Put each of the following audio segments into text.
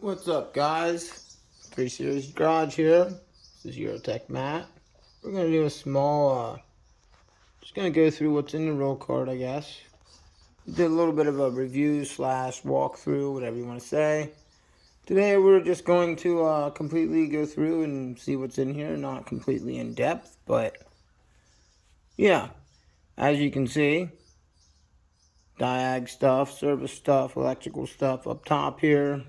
What's up, guys? 3 Series Garage here. This is Eurotech Matt. We're gonna do a small, just gonna go through what's in the roll cart, I guess. Did a little bit of a review slash walkthrough, whatever you want to say. Today we're just going to completely go through and see what's in here, not completely in depth, but yeah, as you can see, diag stuff, service stuff, electrical stuff up top here,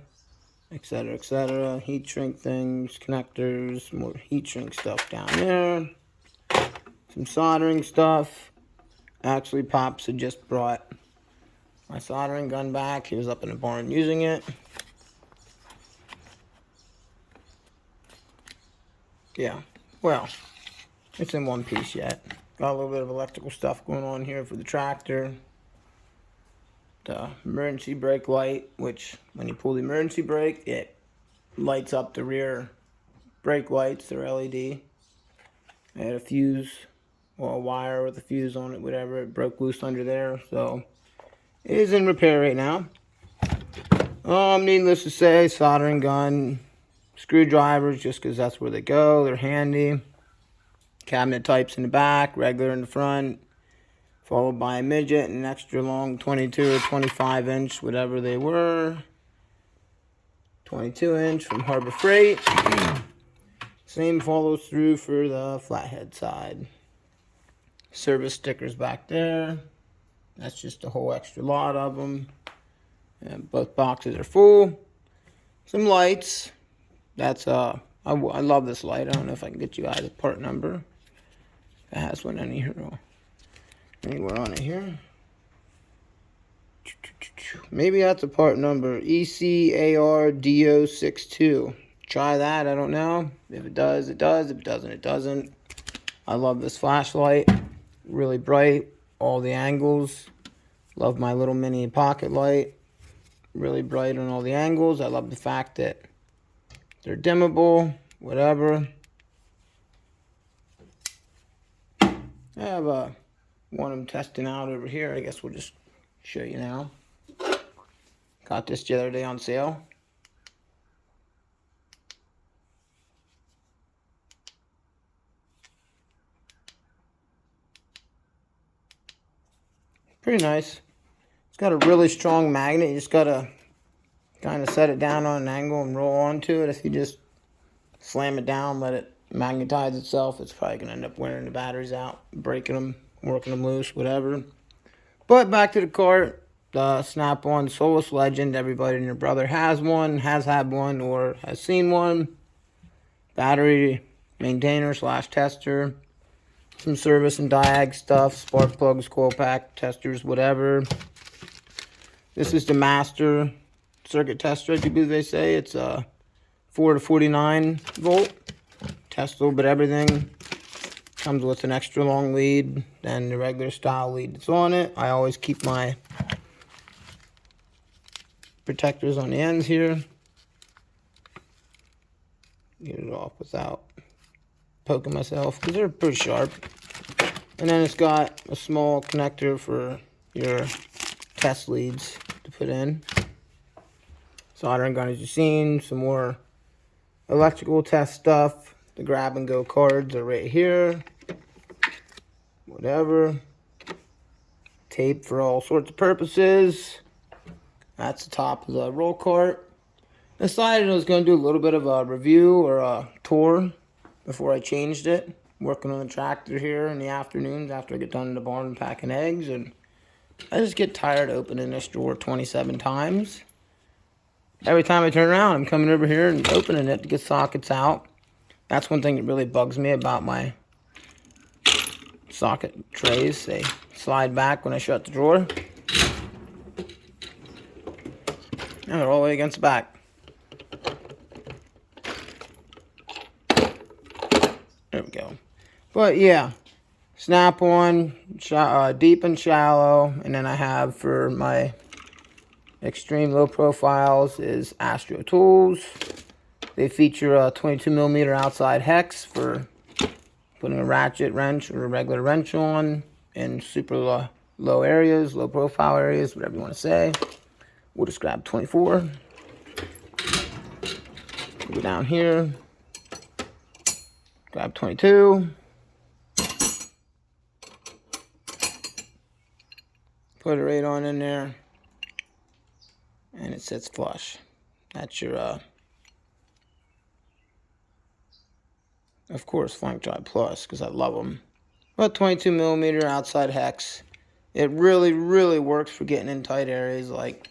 etc., etc. Heat shrink things, connectors, more heat shrink stuff down there. Some soldering stuff. Actually, Pops had just brought my soldering gun back. He was up in the barn using it. Yeah, well, it's in one piece yet. Got a little bit of electrical stuff going on here for the tractor. The emergency brake light, which when you pull the emergency brake, it lights up the rear brake lights. They're LED. I had a fuse, or a wire with a fuse on it, whatever. It broke loose under there, so it is in repair right now. Needless to say, soldering gun, screwdrivers, just because that's where they go. They're handy. Cabinet types in the back, regular in the front, followed by a midget and an extra long 22 or 25 inch, whatever they were. 22 inch from Harbor Freight. Same follows through for the flathead side. Service stickers back there. That's just a whole extra lot of them. And both boxes are full. Some lights. That's I love this light. I don't know if I can get you guys a part number. It has one anywhere on it here. Maybe that's a part number. ECARDO62. Try that. I don't know. If it does, it does. If it doesn't, it doesn't. I love this flashlight. Really bright. All the angles. Love my little mini pocket light. Really bright on all the angles. I love the fact that they're dimmable. Whatever. I have one I'm testing out over here. I guess we'll just show you now. Got this the other day on sale. Pretty nice. It's got a really strong magnet. You just gotta kind of set it down on an angle and roll onto it. If you just slam it down, let it magnetize itself, it's probably gonna end up wearing the batteries out, breaking them, working them loose, whatever. But back to the cart. The Snap-on Solus Legend. Everybody and your brother has one, has had one, or has seen one. Battery maintainer slash tester. Some service and diag stuff. Spark plugs, coil pack, testers, whatever. This is the master circuit tester, I believe they say. It's a 4 to 49 volt. Test a little bit of everything. Comes with an extra long lead than the regular style lead that's on it. I always keep my protectors on the ends here. Get it off without poking myself because they're pretty sharp. And then it's got a small connector for your test leads to put in. Soldering gun as you've seen. Some more electrical test stuff. The grab and go cards are right here. Whatever. Tape for all sorts of purposes. That's the top of the roll cart. I decided I was going to do a little bit of a review or a tour before I changed it. Working on the tractor here in the afternoons after I get done in the barn packing eggs. And I just get tired opening this drawer 27 times. Every time I turn around, I'm coming over here and opening it to get sockets out. That's one thing that really bugs me about my socket trays. They slide back when I shut the drawer. And they're all the way against the back. There we go. But yeah, Snap-on, deep and shallow. And then I have for my extreme low profiles is Astro Tools. They feature a 22mm outside hex for putting a ratchet wrench or a regular wrench on in super low areas, low profile areas, whatever you want to say. We'll just grab 24. down here, grab 22, put it right on in there, and it sits flush. That's your, of course, Flank Drive Plus, because I love them. But 22 millimeter outside hex. It really, really works for getting in tight areas, like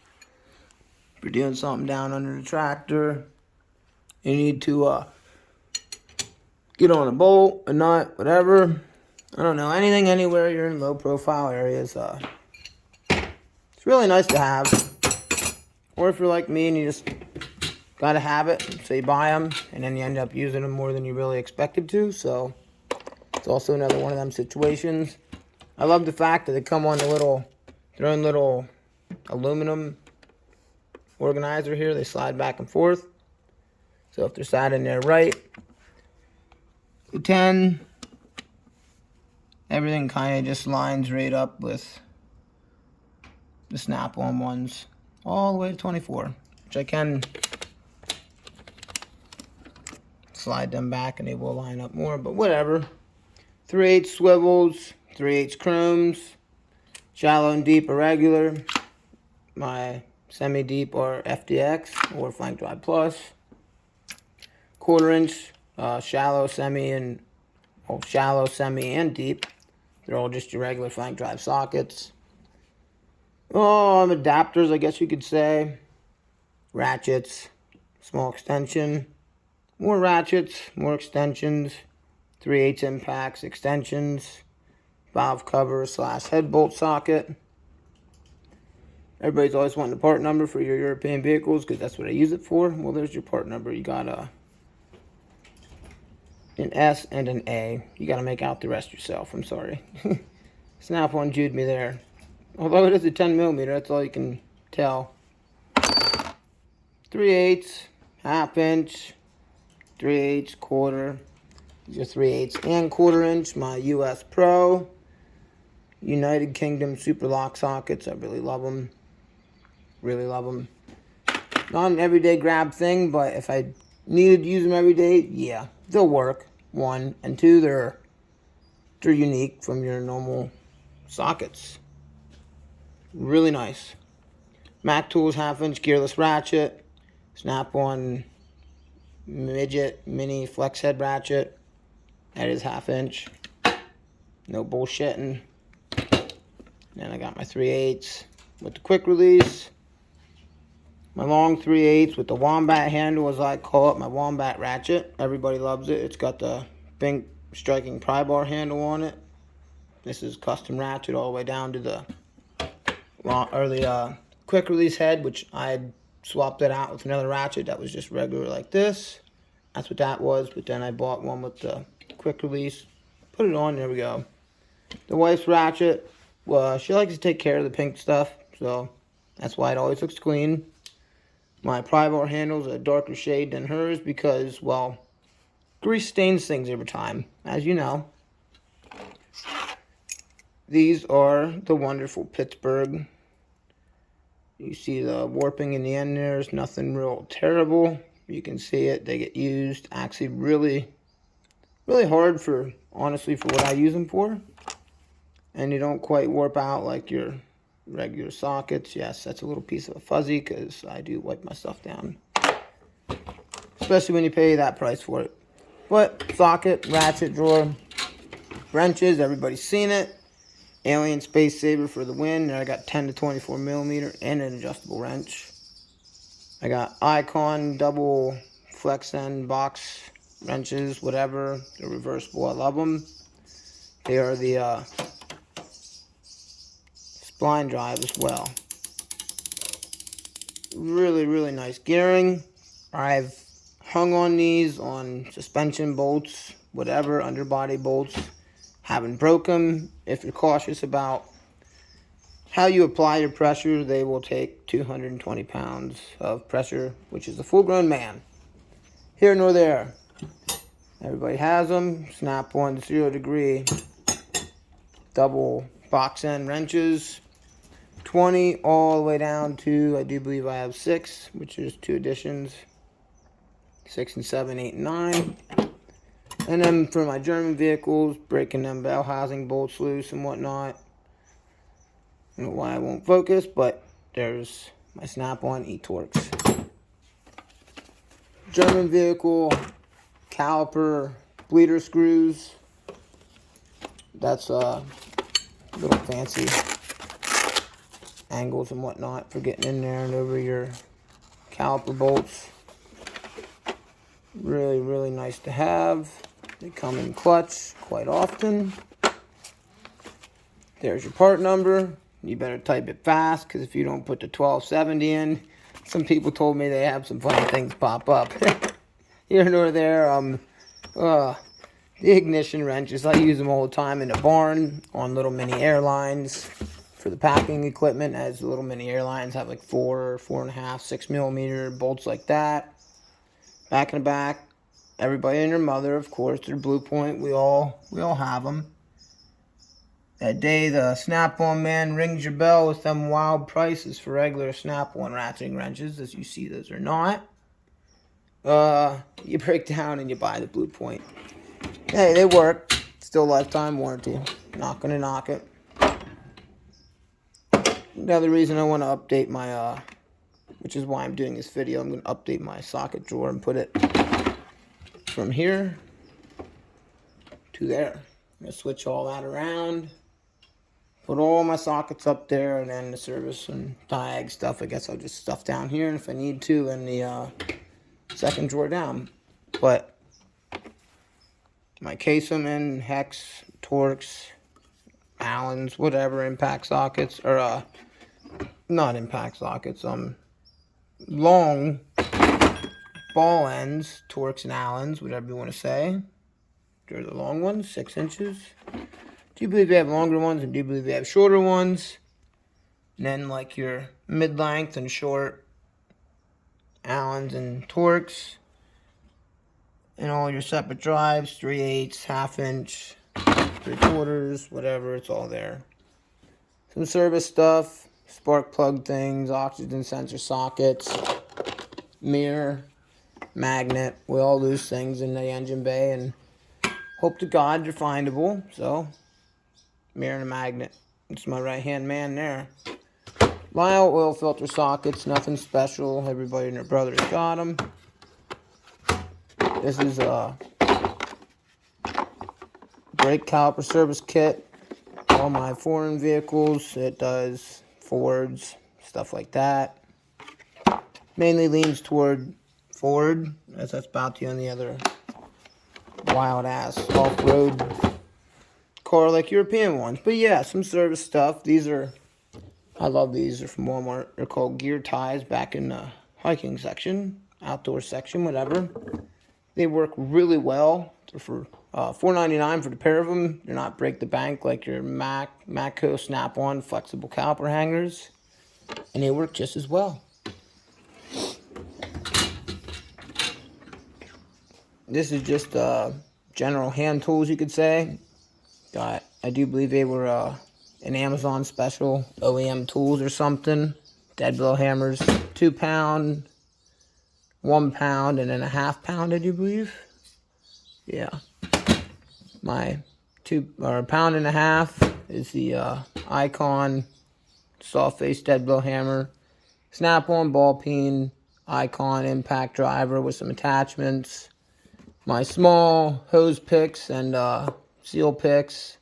if you're doing something down under the tractor, you need to get on a bolt, a nut, whatever. I don't know, anything, anywhere you're in low profile areas. It's really nice to have. Or if you're like me and you just gotta have it, so you buy them and then you end up using them more than you really expected to. So it's also another one of them situations. I love the fact that they come on their own little aluminum organizer here. They slide back and forth. So if they're sat in there right, the 10, everything kind of just lines right up with the snap-on ones all the way to 24, which I can slide them back and they will line up more, but whatever. 3/8 swivels, 3/8 chromes, shallow and deep irregular. My semi-deep are FDX or Flank Drive Plus. 1/4 inch shallow, semi, and shallow, semi, and deep. They're all just your regular Flank Drive sockets. Adapters, I guess you could say. Ratchets, small extension. More ratchets, more extensions. 3/8 impacts, extensions. Valve cover / head bolt socket. Everybody's always wanting the part number for your European vehicles because that's what I use it for. Well, there's your part number. You got an S and an A. You got to make out the rest yourself. I'm sorry. Snap-on Jude me there. Although it is a 10 millimeter, that's all you can tell. 3/8, 1/2 inch, 3/8, 1/4. These are 3/8 and 1/4 inch. My US Pro, United Kingdom Super Lock sockets. I really love them. Really love them. Not an everyday grab thing, but if I needed to use them every day, yeah, they'll work. 1 and 2, they're unique from your normal sockets. Really nice. Mac Tools 1/2 inch gearless ratchet. Snap-on midget mini flex head ratchet. That is 1/2 inch. No bullshitting. Then I got my 3/8 with the quick release. My long 3/8 with the wombat handle, as I call it, my wombat ratchet. Everybody loves it. It's got the pink striking pry bar handle on it. This is custom ratchet all the way down to the quick release head, which I had swapped it out with another ratchet that was just regular like this. That's what that was, but then I bought one with the quick release. Put it on, there we go. The wife's ratchet, well, she likes to take care of the pink stuff, so that's why it always looks clean. My pry bar handle's a darker shade than hers because, well, grease stains things over time, as you know. These are the wonderful Pittsburgh. You see the warping in the end there. There's nothing real terrible. You can see it. They get used actually really, really hard for, honestly, for what I use them for. And you don't quite warp out like your regular sockets. Yes, that's a little piece of a fuzzy because I do wipe my stuff down. Especially when you pay that price for it. But socket, ratchet drawer, wrenches, everybody's seen it. Alien Space Saver for the win. There I got 10 to 24 millimeter and an adjustable wrench. I got Icon double flex end box wrenches, whatever. They're reversible. I love them. They are the spline drive as well. Really, really nice gearing. I've hung on these on suspension bolts, whatever, underbody bolts. Haven't broke them. If you're cautious about how you apply your pressure, they will take 220 pounds of pressure, which is a full-grown man. Here nor there. Everybody has them. Snap-on 0 degree double box end wrenches. 20 all the way down to, I do believe I have 6, which is 2 additions. 6 and 7, 8 and 9. And then for my German vehicles, breaking them bell housing bolts loose and whatnot. I don't know why I won't focus, but there's my snap-on e-Torx. German vehicle caliper bleeder screws. That's little fancy angles and whatnot for getting in there and over your caliper bolts. Really, really nice to have. They come in clutch quite often. There's your part number. You better type it fast, because if you don't put the 1270 in, some people told me they have some funny things pop up. Here nor there. The ignition wrenches, I use them all the time in the barn on little mini airlines for the packing equipment, as the little mini airlines have like 4.5, 6 millimeter bolts like that. Back in the back, everybody and their mother, of course, their Blue Point, we all have them. That day the Snap-on man rings your bell with them wild prices for regular Snap-on ratcheting wrenches, as you see those or not. You break down and you buy the Blue Point. Hey, they work. Still lifetime warranty. Not gonna knock it. Another reason I want to update my, which is why I'm doing this video, I'm gonna update my socket drawer and put it from here to there. I'm gonna switch all that around. Put all my sockets up there, and then the service and diag stuff, I guess I'll just stuff down here, and if I need to, in the second drawer down. But my Caseman, Hex, Torx, Allens, whatever, impact sockets, or not impact sockets, long ball ends, Torx and Allens, whatever you want to say. They're the long ones, 6 inches. Do you believe they have longer ones, and do you believe they have shorter ones? And then like your mid-length and short Allens and Torx. And all your separate drives, 3/8, half-inch, 3/4, whatever, it's all there. Some service stuff, spark plug things, oxygen sensor sockets, mirror, magnet. We all lose things in the engine bay, and hope to God they're findable. So, mirror and a magnet. It's my right-hand man there. Lyle oil filter sockets, nothing special. Everybody and their brother's got them. This is a brake caliper service kit. All my foreign vehicles, it does Fords, stuff like that. Mainly leans toward Ford, as that's about the only other wild ass off-road car like European ones. But yeah, some service stuff. These are, I love these. They're from Walmart. They're called gear ties, back in the hiking section, outdoor section, whatever. They work really well. They're for $4.99 for the pair of them. They're not break the bank like your Matco Snap-on flexible caliper hangers. And they work just as well. This is just general hand tools, you could say. I do believe they were an Amazon special, OEM tools or something. Dead blow hammers, 2 pound, 1 pound, and then a ½ pound, I do believe. Yeah. My 1.5 pound is the Icon soft face dead blow hammer. Snap-on ball peen, Icon impact driver with some attachments. My small hose picks and seal picks.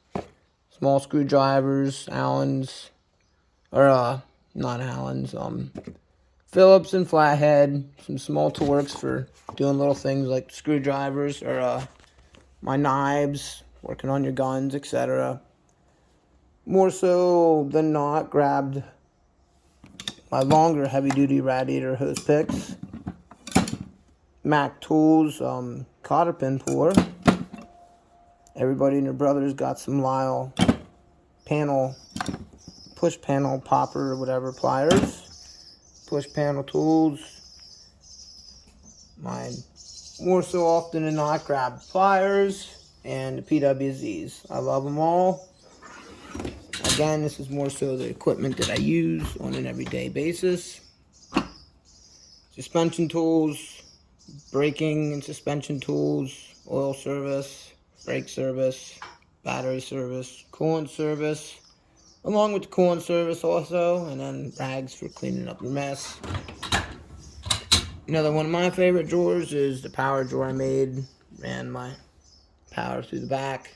Small screwdrivers, Allens, or not Allens, Phillips and flathead, some small Torx for doing little things like screwdrivers, or my knives, working on your guns, etc. More so than not, grabbed my longer heavy-duty radiator hose picks, Mac Tools, cotter pin puller. Everybody and their brothers got some Lyle panel, push panel popper or whatever pliers. Push panel tools. Mine more so often than not grab pliers and the PWZs. I love them all. Again, this is more so the equipment that I use on an everyday basis. Suspension tools, braking and suspension tools, oil service, brake service, battery service, coolant service, along with the coolant service also, and then rags for cleaning up your mess. Another one of my favorite drawers is the power drawer I made. Ran my power through the back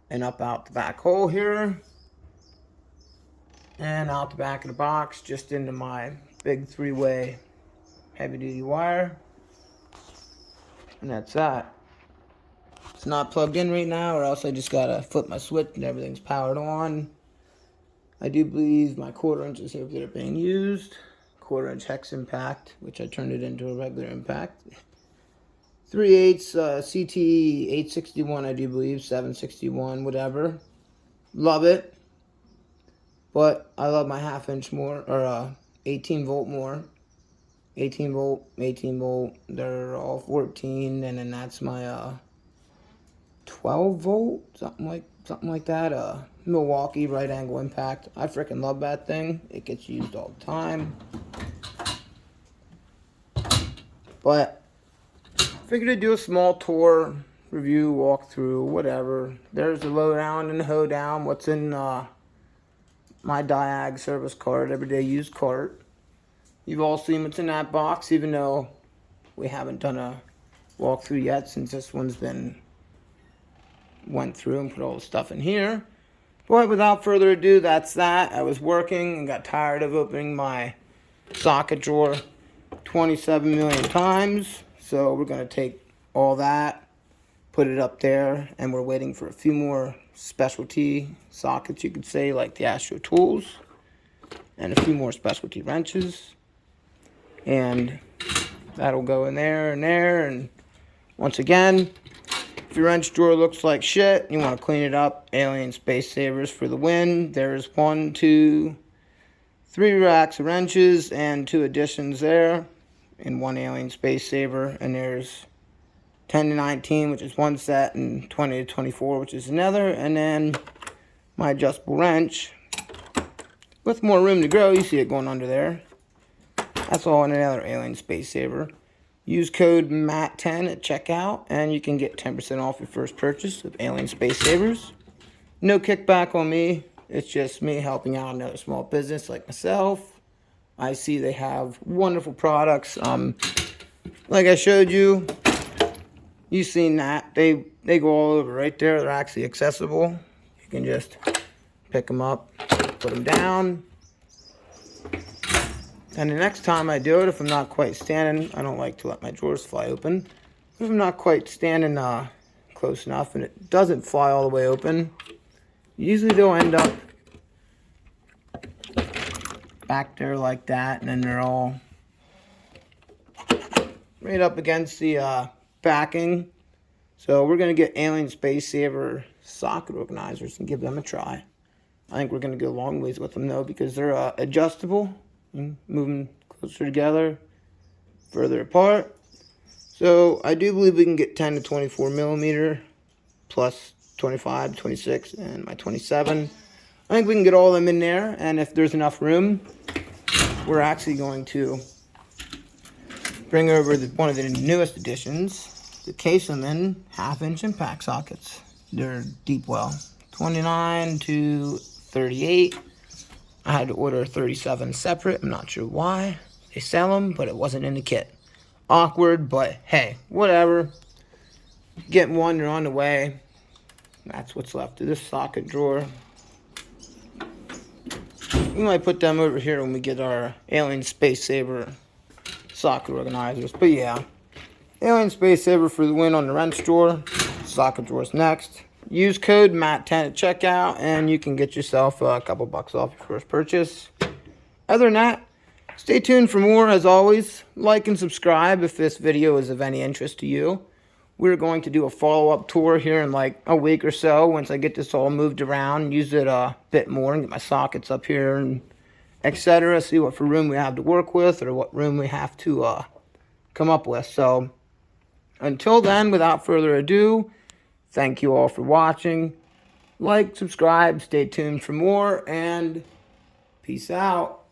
and up out the back hole here, and out the back of the box just into my big 3-way heavy duty wire. And that's that. It's not plugged in right now, or else I just gotta flip my switch and everything's powered on. I do believe my 1/4 inch is here that are being used. 1/4 inch hex impact, which I turned it into a regular impact. 3/8 CT 861, I do believe, 761, whatever. Love it. But I love my 1/2 inch more, or 18 volt more. 18 volt, 18 volt, they're all 14, and then that's my 12 volt, something like that. Milwaukee right angle impact. I freaking love that thing. It gets used all the time. But figured I'd do a small tour, review, walkthrough, whatever. There's the lowdown and the hoedown. What's in my diag service cart, everyday used cart. You've all seen what's in that box, even though we haven't done a walkthrough yet, since this one's went through and put all the stuff in here. But without further ado, that's that. I was working and got tired of opening my socket drawer 27 million times. So we're going to take all that, put it up there, and we're waiting for a few more specialty sockets, you could say, like the Astro tools, and a few more specialty wrenches. And that'll go in there and there. And once again, if your wrench drawer looks like shit, you want to clean it up, Alien Space Savers for the win. There's 1, 2, 3 racks of wrenches and 2 additions there, and 1 Alien Space Saver. And there's 10 to 19, which is 1 set, and 20 to 24, which is another. And then my adjustable wrench with more room to grow. You see it going under there. That's all in another Alien Space Saver. Use code MATT10 at checkout, and you can get 10% off your first purchase of Alien Space Savers. No kickback on me. It's just me helping out another small business like myself. I see they have wonderful products. Like I showed you, you've seen that. They go all over right there. They're actually accessible. You can just pick them up, put them down. And the next time I do it, if I'm not quite standing, I don't like to let my drawers fly open. If I'm not quite standing close enough and it doesn't fly all the way open, usually they'll end up back there like that, and then they're all right up against the backing. So we're going to get Alien Space Saver socket organizers and give them a try. I think we're going to go a long ways with them though, because they're adjustable. Moving closer together, further apart. So I do believe we can get 10 to 24 millimeter, plus 25, 26, and my 27. I think we can get all of them in there, and if there's enough room, we're actually going to bring over one of the newest additions, to case them in 1/2 inch impact sockets. They're deep well, 29 to 38. I had to order 37 separate. I'm not sure why. They sell them, but it wasn't in the kit. Awkward, but hey, whatever. Getting one, they're on the way. That's what's left of this socket drawer. We might put them over here when we get our Alien Space Saver socket organizers. But yeah, Alien Space Saver for the win on the wrench drawer. Socket drawer's next. Use code MATT10 at checkout, and you can get yourself a couple bucks off your first purchase. Other than that, stay tuned for more. As always, like and subscribe if this video is of any interest to you. We're going to do a follow-up tour here in like a week or so, once I get this all moved around, use it a bit more, and get my sockets up here, and etc. See what for room we have to work with, or what room we have to come up with. So, until then, without further ado, thank you all for watching. Like, subscribe, stay tuned for more, and peace out.